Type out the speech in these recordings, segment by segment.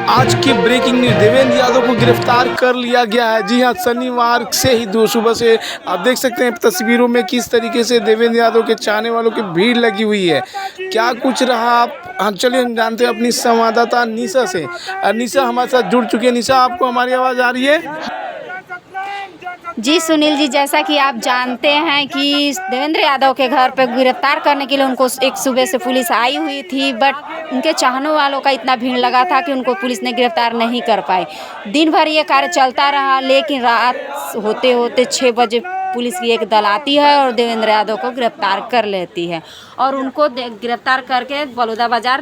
आज की breaking news, Devendra Yadav को गिरफ्तार कर लिया गया है। जी हां, शनिवार से ही दो सुबह से आप देख सकते हैं तस्वीरों में किस तरीके से देवेंद्र यादव के चाहने वालों की भीड़ लगी हुई है। क्या कुछ रहा आप चलिए हम जानते हैं अपनी संवाददाता निशा से। निशा हमारे साथ जुड़ चुकी है। निशा, आपको हमारी आवाज़ आ रही है? जी सुनील जी, जैसा कि आप जानते हैं कि देवेंद्र यादव के घर पर गिरफ्तार करने के लिए उनको एक सुबह से पुलिस आई हुई थी, बट उनके चाहने वालों का इतना भीड़ लगा था कि उनको पुलिस ने गिरफ्तार नहीं कर पाई। दिन भर ये कार्य चलता रहा, लेकिन रात होते होते 6 बजे पुलिस की एक दल आती है और देवेंद्र यादव को गिरफ्तार कर लेती है और उनको गिरफ्तार करके बलौदा बाजार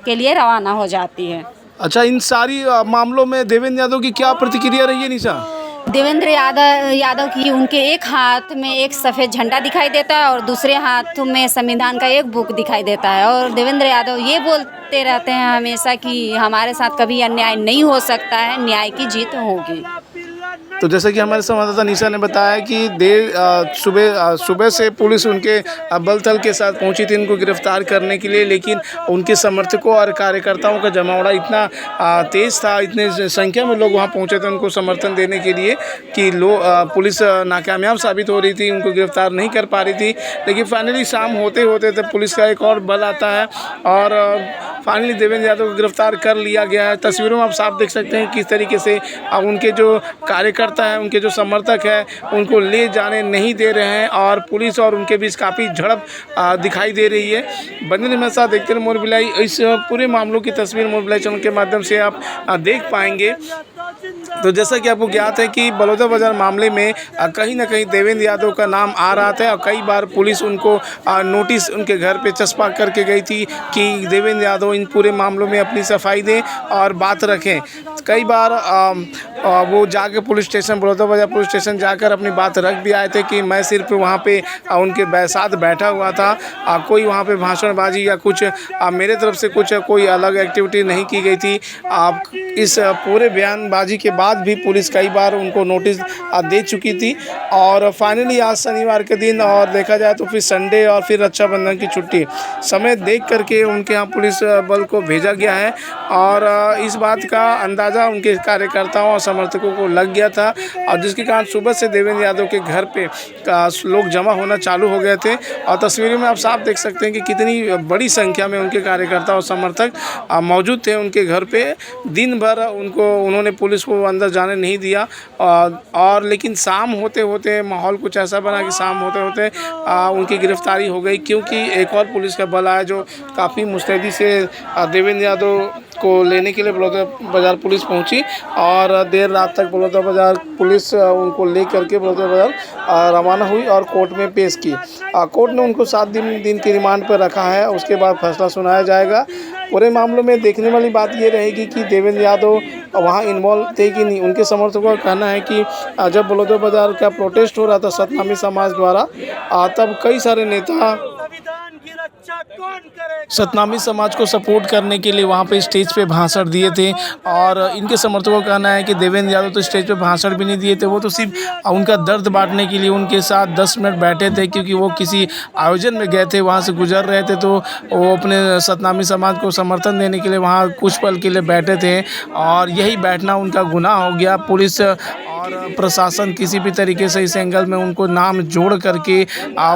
के लिए रवाना हो जाती है। अच्छा, इन सारी मामलों में देवेंद्र यादव की क्या प्रतिक्रिया रही है निशा? देवेंद्र यादव की उनके एक हाथ में एक सफ़ेद झंडा दिखाई देता है और दूसरे हाथ में संविधान का एक बुक दिखाई देता है और देवेंद्र यादव ये बोलते रहते हैं हमेशा कि हमारे साथ कभी अन्याय नहीं हो सकता है, न्याय की जीत होगी। तो जैसे कि हमारे संवाददाता निशा ने बताया कि सुबह से पुलिस उनके बल के साथ पहुंची थी इनको गिरफ्तार करने के लिए, लेकिन उनके समर्थकों और कार्यकर्ताओं का जमावड़ा इतना तेज़ था, इतने संख्या में लोग वहां पहुंचे थे उनको समर्थन देने के लिए कि पुलिस नाकामयाब साबित हो रही थी, उनको गिरफ्तार नहीं कर पा रही थी। लेकिन फाइनली शाम होते होते तब पुलिस का एक और बल आता है और फाइनली देवेंद्र यादव को गिरफ्तार कर लिया गया है। तस्वीरों में आप साफ देख सकते हैं किस तरीके से उनके जो कार्यकर्ता हैं, उनके जो समर्थक हैं, उनको ले जाने नहीं दे रहे हैं और पुलिस और उनके बीच काफ़ी झड़प दिखाई दे रही है। बने रहिए मेरे साथ, देखते रहिए मोर बिलाई। इस पूरे मामलों की तस्वीर मोर बिलाई चैनल के माध्यम से आप देख पाएंगे। तो जैसा कि आपको ज्ञात है कि बलौदा बाजार मामले में कहीं ना कहीं देवेंद्र यादव का नाम आ रहा था और कई बार पुलिस उनको नोटिस उनके घर पे चस्पा करके गई थी कि देवेंद्र यादव इन पूरे मामलों में अपनी सफाई दें और बात रखें। कई बार वो जाके पुलिस स्टेशन, बलौदा बाजार पुलिस स्टेशन जाकर अपनी बात रख भी आए थे कि मैं सिर्फ वहाँ पे उनके साथ बैठा हुआ था, कोई वहाँ पे भाषणबाजी या कुछ मेरे तरफ से कुछ कोई अलग एक्टिविटी नहीं की गई थी। इस पूरे बयानबाजी के बाद भी पुलिस कई बार उनको नोटिस दे चुकी थी और फाइनली आज शनिवार के दिन और देखा जाए तो फिर संडे और फिर रक्षाबंधन की छुट्टी समय देख करके उनके यहाँ पुलिस बल को भेजा गया है और इस बात का अंदाज़ा उनके कार्यकर्ताओं और समर्थकों को लग गया था और जिसके कारण सुबह से देवेंद्र यादव के घर पे लोग जमा होना चालू हो गए थे और तस्वीरों में आप साफ देख सकते हैं कि कितनी बड़ी संख्या में उनके कार्यकर्ता और समर्थक मौजूद थे उनके घर पे। दिन भर उन्होंने पुलिस को अंदर जाने नहीं दिया और लेकिन शाम होते होते माहौल कुछ ऐसा बना कि शाम होते होते उनकी गिरफ्तारी हो गई, क्योंकि एक और पुलिस का बल आया जो काफ़ी मुस्तैदी से देवेंद्र यादव को लेने के लिए बलौदा बाजार पुलिस पहुंची और देर रात तक बलौदा बाजार पुलिस उनको ले करके बलौदा बाजार रवाना हुई और कोर्ट में पेश की। कोर्ट ने उनको 7 दिन की रिमांड पर रखा है, उसके बाद फैसला सुनाया जाएगा। पूरे मामलों में देखने वाली बात ये रहेगी कि देवेंद्र यादव वहाँ इन्वॉल्व थे कि नहीं। उनके समर्थकों का कहना है कि जब बलौदा बाजार का प्रोटेस्ट हो रहा था सतनामी समाज द्वारा, तब कई सारे नेता सतनामी समाज को सपोर्ट करने के लिए वहाँ पे स्टेज पे भाषण दिए थे और इनके समर्थकों का कहना है कि देवेंद्र यादव तो स्टेज पे भाषण भी नहीं दिए थे, वो तो सिर्फ उनका दर्द बांटने के लिए उनके साथ 10 मिनट बैठे थे, क्योंकि वो किसी आयोजन में गए थे, वहाँ से गुजर रहे थे, तो वो अपने सतनामी समाज को समर्थन देने के लिए वहाँ कुछ पल के लिए बैठे थे और यही बैठना उनका गुनाह हो गया। पुलिस और प्रशासन किसी भी तरीके से इस एंगल में उनको नाम जोड़ करके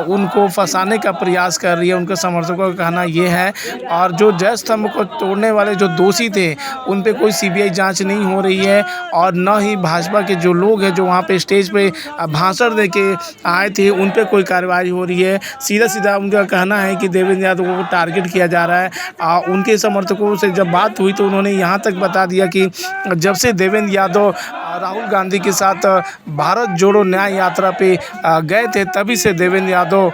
उनको फंसाने का प्रयास कर रही है। उनके समर्थकों का कहना ये है और जो जय स्तंभ को तोड़ने वाले जो दोषी थे उन पे कोई सीबीआई जांच नहीं हो रही है और न ही भाजपा के जो लोग हैं जो वहाँ पे स्टेज पे भाषण दे के आए थे उन पे कोई कार्रवाई हो रही है। सीधा उनका कहना है कि देवेंद्र यादव को टारगेट किया जा रहा है। उनके समर्थकों से जब बात हुई तो उन्होंने यहाँ तक बता दिया कि जब से देवेंद्र यादव राहुल गांधी के साथ भारत जोड़ो न्याय यात्रा पे गए थे तभी से देवेंद्र यादव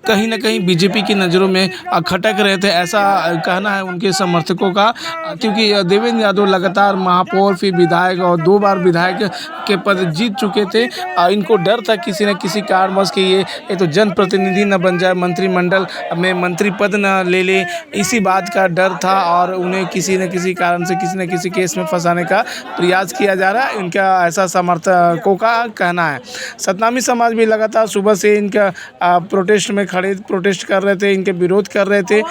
कहीं ना कहीं बीजेपी की नज़रों में खटक रहे थे, ऐसा कहना है उनके समर्थकों का, क्योंकि देवेंद्र यादव लगातार महापौर फिर विधायक और 2 बार विधायक के पद जीत चुके थे। इनको डर था किसी न किसी कारणवश कि ये तो जनप्रतिनिधि न बन जाए, मंत्रिमंडल में मंत्री पद न ले ले, इसी बात का डर था और उन्हें किसी न किसी कारण से किसी न किसी केस में फंसाने का प्रयास किया जा रहा है, इनका ऐसा समर्थकों का कहना है। सतनामी समाज भी लगातार सुबह से इनका प्रोटेस्ट में में खड़े प्रोटेस्ट कर रहे थे, इनके विरोध कर रहे थे।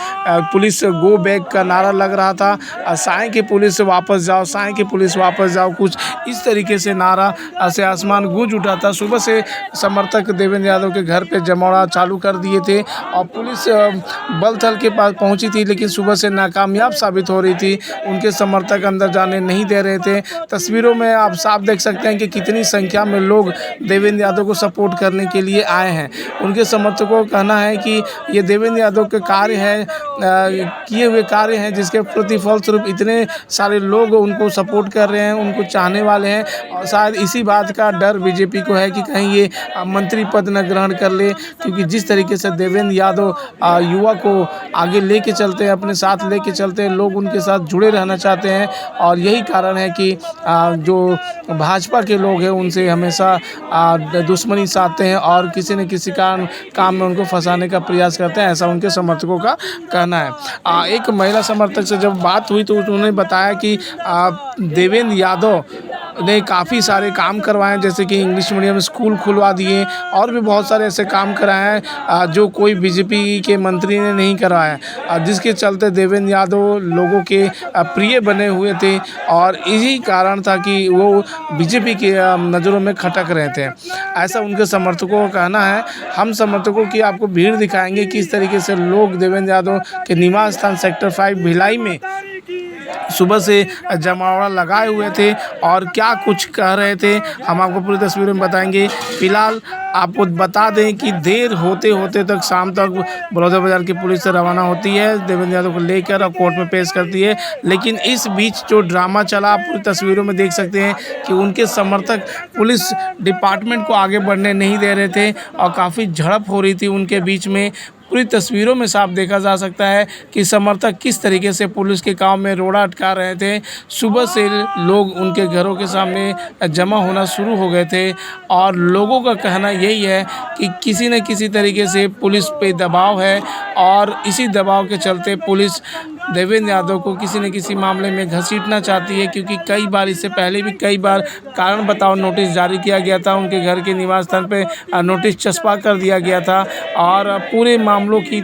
पुलिस गो बैक का नारा लग रहा था, साएं की पुलिस वापस जाओ, साएं की पुलिस वापस जाओ, कुछ इस तरीके से नारा से आसमान गूंज उठा था। सुबह से समर्थक देवेंद्र यादव के घर पे जमावड़ा चालू कर दिए थे और पुलिस बल थल के पास पहुंची थी, लेकिन सुबह से नाकामयाब साबित हो रही थी। उनके समर्थक अंदर जाने नहीं दे रहे थे। तस्वीरों में आप साफ देख सकते हैं कि कितनी संख्या में लोग देवेंद्र यादव को सपोर्ट करने के लिए आए हैं। उनके समर्थकों का कहना है कि ये देवेंद्र यादव के कार्य है, किए हुए कार्य हैं, जिसके प्रतिफल स्वरूप इतने सारे लोग उनको सपोर्ट कर रहे हैं, उनको चाहने वाले हैं। और शायद इसी बात का डर बीजेपी को है कि कहीं ये मंत्री पद न ग्रहण कर ले, क्योंकि जिस तरीके से देवेंद्र यादव युवा को आगे लेके चलते हैं, अपने साथ लेके चलते हैं, लोग उनके साथ जुड़े रहना चाहते हैं। और यही कारण है कि जो भाजपा के लोग हैं उनसे हमेशा दुश्मनी साधते हैं और किसी न किसी काम में उनको फंसाने का प्रयास करते हैं, ऐसा उनके समर्थकों का कहना है। एक महिला समर्थक से जब बात हुई तो उन्होंने बताया कि देवेंद्र यादव ने काफ़ी सारे काम करवाए, जैसे कि इंग्लिश मीडियम स्कूल खुलवा दिए और भी बहुत सारे ऐसे काम कराए हैं जो कोई बीजेपी के मंत्री ने नहीं करवाया, जिसके चलते देवेंद्र यादव लोगों के प्रिय बने हुए थे और यही कारण था कि वो बीजेपी के नज़रों में खटक रहे थे, ऐसा उनके समर्थकों का कहना है। हम समर्थकों की आपको भीड़ दिखाएंगे किस तरीके से लोग देवेंद्र यादव के निवास स्थान सेक्टर 5 भिलाई में सुबह से जमावड़ा लगाए हुए थे और क्या कुछ कह रहे थे, हम आपको पूरी तस्वीरों में बताएंगे। फिलहाल आपको बता दें कि देर होते होते तक शाम तक बलौदाबाजार की पुलिस से रवाना होती है, देवेंद्र यादव को लेकर और कोर्ट में पेश करती है। लेकिन इस बीच जो ड्रामा चला, आप पूरी तस्वीरों में देख सकते हैं कि उनके समर्थक पुलिस डिपार्टमेंट को आगे बढ़ने नहीं दे रहे थे और काफ़ी झड़प हो रही थी उनके बीच में। पूरी तस्वीरों में साफ देखा जा सकता है कि समर्थक किस तरीके से पुलिस के काम में रोड़ा अटका रहे थे। सुबह से लोग उनके घरों के सामने जमा होना शुरू हो गए थे और लोगों का कहना यही है कि किसी न किसी तरीके से पुलिस पे दबाव है और इसी दबाव के चलते पुलिस देवेंद्र यादव को किसी न किसी मामले में घसीटना चाहती है, क्योंकि कई बार इससे पहले भी कई बार कारण बताओ नोटिस जारी किया गया था, उनके घर के निवास स्थान पे नोटिस चस्पा कर दिया गया था और पूरे मामलों की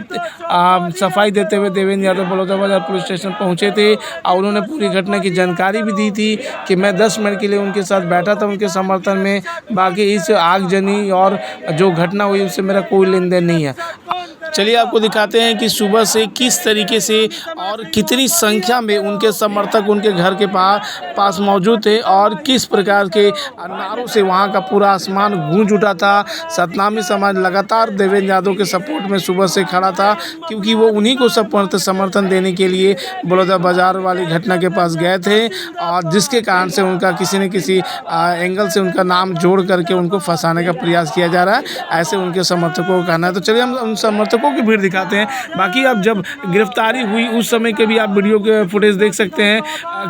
सफाई देते हुए देवेंद्र यादव बलौदाबाजार पुलिस स्टेशन पहुंचे थे और उन्होंने पूरी घटना की जानकारी भी दी थी कि मैं 10 मिनट के लिए उनके साथ बैठा था उनके समर्थन में, बाकी इस आगजनी और जो घटना हुई उससे मेरा कोई लेन देन नहीं है। चलिए आपको दिखाते हैं कि सुबह से किस तरीके से और कितनी संख्या में उनके समर्थक उनके घर के पास मौजूद थे और किस प्रकार के नारों से वहां का पूरा आसमान गूंज उठा था। सतनामी समाज लगातार देवेंद्र यादव के सपोर्ट में सुबह से खड़ा था, क्योंकि वो उन्हीं को समर्थन देने के लिए बलौदाबाजार वाली घटना के पास गए थे और जिसके कारण से उनका किसी न किसी एंगल से उनका नाम जोड़ करके उनको फंसाने का प्रयास किया जा रहा है, ऐसे उनके समर्थकों का कहना है। तो चलिए हम उन समर्थकों की भीड़ दिखाते हैं। बाकी अब जब गिरफ्तारी हुई उस समय के भी आप वीडियो के फुटेज देख सकते हैं,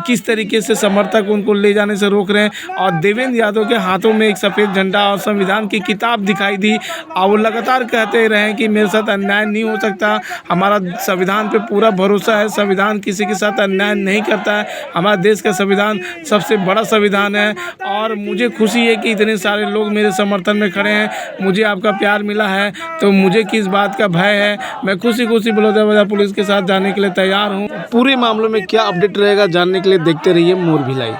किस तरीके से समर्थक उनको ले जाने से रोक रहे हैं और देवेंद्र यादव के हाथों में एक सफ़ेद झंडा और संविधान की किताब दिखाई दी और वो लगातार कहते रहे कि मेरे साथ अन्याय नहीं हो सकता, हमारा संविधान पे पूरा भरोसा है, संविधान किसी के साथ अन्याय नहीं करता है, हमारा देश का संविधान सबसे बड़ा संविधान है और मुझे खुशी है कि इतने सारे लोग मेरे समर्थन में खड़े हैं, मुझे आपका प्यार मिला है तो मुझे किस बात का भय है, मैं खुशी बलौदाबाजार पुलिस के साथ जाने के लिए तैयार हूँ। पूरे मामलों में क्या अपडेट रहेगा जानने के लिए देखते रहिए मोर भिलाई।